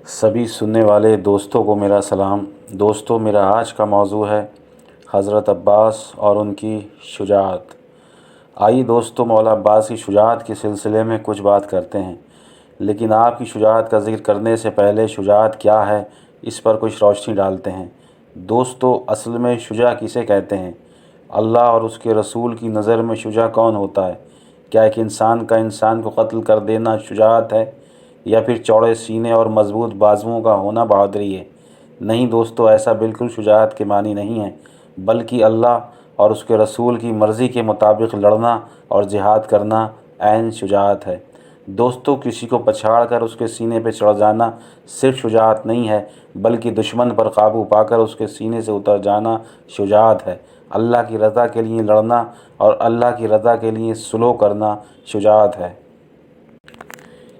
سبھی سننے والے دوستوں کو میرا سلام۔ دوستوں، میرا آج کا موضوع ہے حضرت عباس اور ان کی شجاعت۔ آئیے دوستوں، مولا عباس کی شجاعت کے سلسلے میں کچھ بات کرتے ہیں، لیکن آپ کی شجاعت کا ذکر کرنے سے پہلے شجاعت کیا ہے اس پر کچھ روشنی ڈالتے ہیں۔ دوستوں، اصل میں شجاع کسے کہتے ہیں؟ اللہ اور اس کے رسول کی نظر میں شجاع کون ہوتا ہے؟ کیا ایک انسان کو قتل کر دینا شجاعت ہے، یا پھر چوڑے سینے اور مضبوط بازوؤں کا ہونا بہادری ہے؟ نہیں دوستو، ایسا بالکل شجاعت کے معنی نہیں ہے، بلکہ اللہ اور اس کے رسول کی مرضی کے مطابق لڑنا اور جہاد کرنا عین شجاعت ہے۔ دوستو، کسی کو پچھاڑ کر اس کے سینے پہ چڑھ جانا صرف شجاعت نہیں ہے، بلکہ دشمن پر قابو پا کر اس کے سینے سے اتر جانا شجاعت ہے۔ اللہ کی رضا کے لیے لڑنا اور اللہ کی رضا کے لیے سلوک کرنا شجاعت ہے۔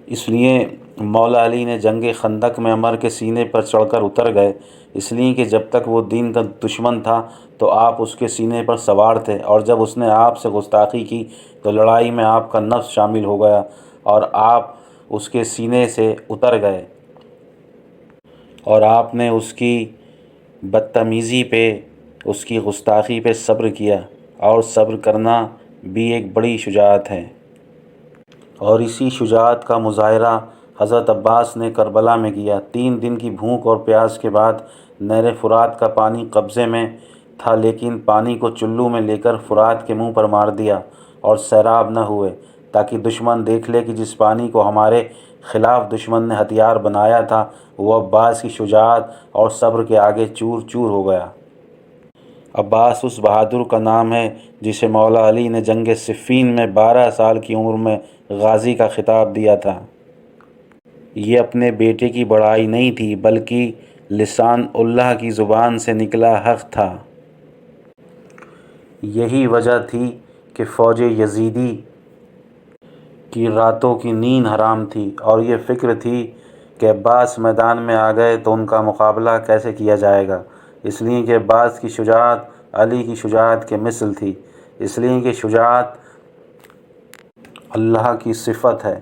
اس لیے مولا علی نے جنگ خندق میں عمر کے سینے پر چڑھ کر اتر گئے، اس لیے کہ جب تک وہ دین کا دشمن تھا تو آپ اس کے سینے پر سوار تھے، اور جب اس نے آپ سے گستاخی کی تو لڑائی میں آپ کا نفس شامل ہو گیا اور آپ اس کے سینے سے اتر گئے، اور آپ نے اس کی بدتمیزی پہ، اس کی گستاخی پہ صبر کیا، اور صبر کرنا بھی ایک بڑی شجاعت ہے۔ اور اسی شجاعت کا مظاہرہ حضرت عباس نے کربلا میں کیا۔ 3 دن کی بھوک اور پیاس کے بعد نہر فرات کا پانی قبضے میں تھا، لیکن پانی کو چلو میں لے کر فرات کے منہ پر مار دیا اور سیراب نہ ہوئے، تاکہ دشمن دیکھ لے کہ جس پانی کو ہمارے خلاف دشمن نے ہتھیار بنایا تھا وہ عباس کی شجاعت اور صبر کے آگے چور چور ہو گیا۔ عباس اس بہادر کا نام ہے جسے مولا علی نے جنگ صفین میں 12 سال کی عمر میں غازی کا خطاب دیا تھا۔ یہ اپنے بیٹے کی بڑائی نہیں تھی، بلکہ لسان اللہ کی زبان سے نکلا حق تھا۔ یہی وجہ تھی کہ فوج یزیدی کی راتوں کی نیند حرام تھی، اور یہ فکر تھی کہ عباس میدان میں آ گئے تو ان کا مقابلہ کیسے کیا جائے گا، اس لیے کہ عباس کی شجاعت علی کی شجاعت کے مثل تھی، اس لیے کہ شجاعت اللہ کی صفت ہے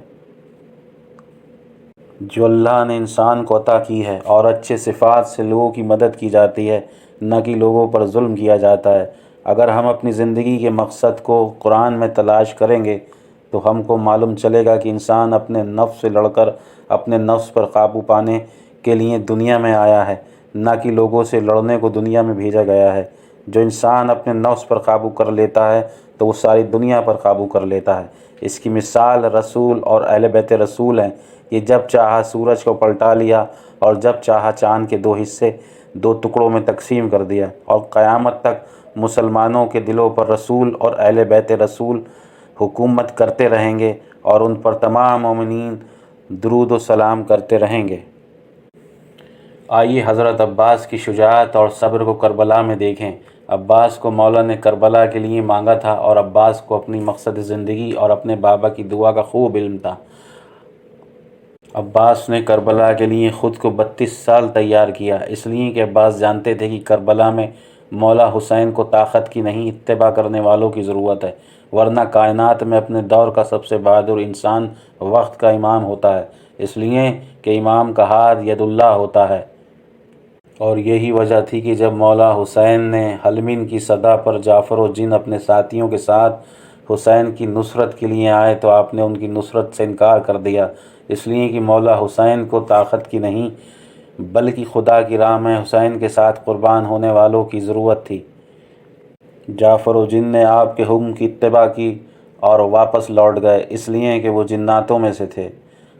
جو اللہ نے انسان کو عطا کی ہے، اور اچھے صفات سے لوگوں کی مدد کی جاتی ہے، نہ کہ لوگوں پر ظلم کیا جاتا ہے۔ اگر ہم اپنی زندگی کے مقصد کو قرآن میں تلاش کریں گے تو ہم کو معلوم چلے گا کہ انسان اپنے نفس سے لڑ کر اپنے نفس پر قابو پانے کے لیے دنیا میں آیا ہے، نہ کہ لوگوں سے لڑنے کو دنیا میں بھیجا گیا ہے۔ جو انسان اپنے نفس پر قابو کر لیتا ہے تو وہ ساری دنیا پر قابو کر لیتا ہے۔ اس کی مثال رسول اور اہل بیت رسول ہیں۔ یہ جب چاہا سورج کو پلٹا لیا، اور جب چاہا چاند کے 2 حصے 2 ٹکڑوں میں تقسیم کر دیا، اور قیامت تک مسلمانوں کے دلوں پر رسول اور اہل بیت رسول حکومت کرتے رہیں گے، اور ان پر تمام مومنین درود و سلام کرتے رہیں گے۔ آئیے حضرت عباس کی شجاعت اور صبر کو کربلا میں دیکھیں۔ عباس کو مولا نے کربلا کے لیے مانگا تھا، اور عباس کو اپنی مقصد زندگی اور اپنے بابا کی دعا کا خوب علم تھا۔ عباس نے کربلا کے لیے خود کو 32 سال تیار کیا، اس لیے کہ عباس جانتے تھے کہ کربلا میں مولا حسین کو طاقت کی نہیں، اتباع کرنے والوں کی ضرورت ہے، ورنہ کائنات میں اپنے دور کا سب سے بہادر انسان وقت کا امام ہوتا ہے، اس لیے کہ امام کا ہاتھ ید اللہ ہوتا ہے۔ اور یہی وجہ تھی کہ جب مولا حسین نے حلمین کی صدا پر جعفر و جن اپنے ساتھیوں کے ساتھ حسین کی نصرت کے لیے آئے تو آپ نے ان کی نصرت سے انکار کر دیا، اس لیے کہ مولا حسین کو طاقت کی نہیں، بلکہ خدا کی راہ میں حسین کے ساتھ قربان ہونے والوں کی ضرورت تھی۔ جعفر و جن نے آپ کے حکم کی اتباع کی اور واپس لوٹ گئے، اس لیے کہ وہ جناتوں میں سے تھے،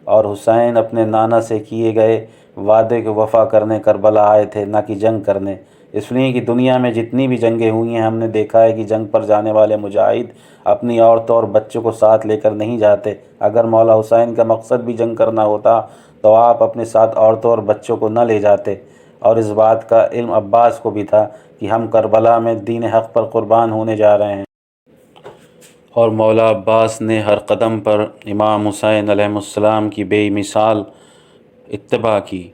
اور حسین اپنے نانا سے کیے گئے وعدے کو وفا کرنے کربلا آئے تھے، نہ کہ جنگ کرنے۔ اس لیے کہ دنیا میں جتنی بھی جنگیں ہوئی ہیں، ہم نے دیکھا ہے کہ جنگ پر جانے والے مجاہد اپنی عورتوں اور بچوں کو ساتھ لے کر نہیں جاتے۔ اگر مولا حسین کا مقصد بھی جنگ کرنا ہوتا تو آپ اپنے ساتھ عورتوں اور بچوں کو نہ لے جاتے، اور اس بات کا علم عباس کو بھی تھا کہ ہم کربلا میں دین حق پر قربان ہونے جا رہے ہیں۔ اور مولا عباس نے ہر قدم پر امام حسین علیہ السلام کی بے مثال اتباع کی۔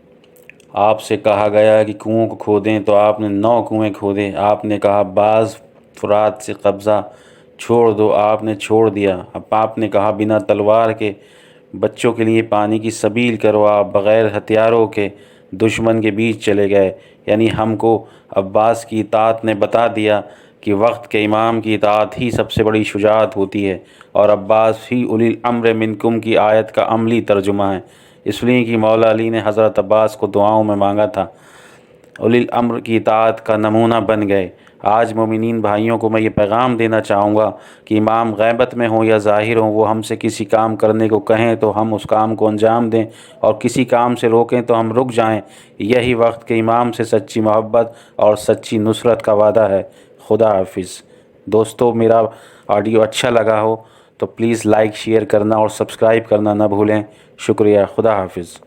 آپ سے کہا گیا کہ کنوؤں کو کھودیں تو آپ نے 9 کنویں کھودے۔ آپ نے کہا عباس فرات سے قبضہ چھوڑ دو، آپ نے چھوڑ دیا۔ اب آپ نے کہا بنا تلوار کے بچوں کے لیے پانی کی سبیل کرو، آپ بغیر ہتھیاروں کے دشمن کے بیچ چلے گئے۔ یعنی ہم کو عباس کی اطاعت نے بتا دیا کہ وقت کے امام کی اطاعت ہی سب سے بڑی شجاعت ہوتی ہے، اور عباس ہی اولی الامر منکم کی آیت کا عملی ترجمہ ہے، اس لیے کہ مولا علی نے حضرت عباس کو دعاؤں میں مانگا تھا، اولی الامر کی اطاعت کا نمونہ بن گئے۔ آج مومنین بھائیوں کو میں یہ پیغام دینا چاہوں گا کہ امام غیبت میں ہوں یا ظاہر ہوں، وہ ہم سے کسی کام کرنے کو کہیں تو ہم اس کام کو انجام دیں، اور کسی کام سے روکیں تو ہم رک جائیں۔ یہی وقت کے امام سے سچی محبت اور سچی نصرت کا وعدہ ہے۔ خدا حافظ۔ دوستو، میرا آڈیو اچھا لگا ہو تو پلیز لائک، شیئر کرنا اور سبسکرائب کرنا نہ بھولیں۔ شکریہ۔ خدا حافظ۔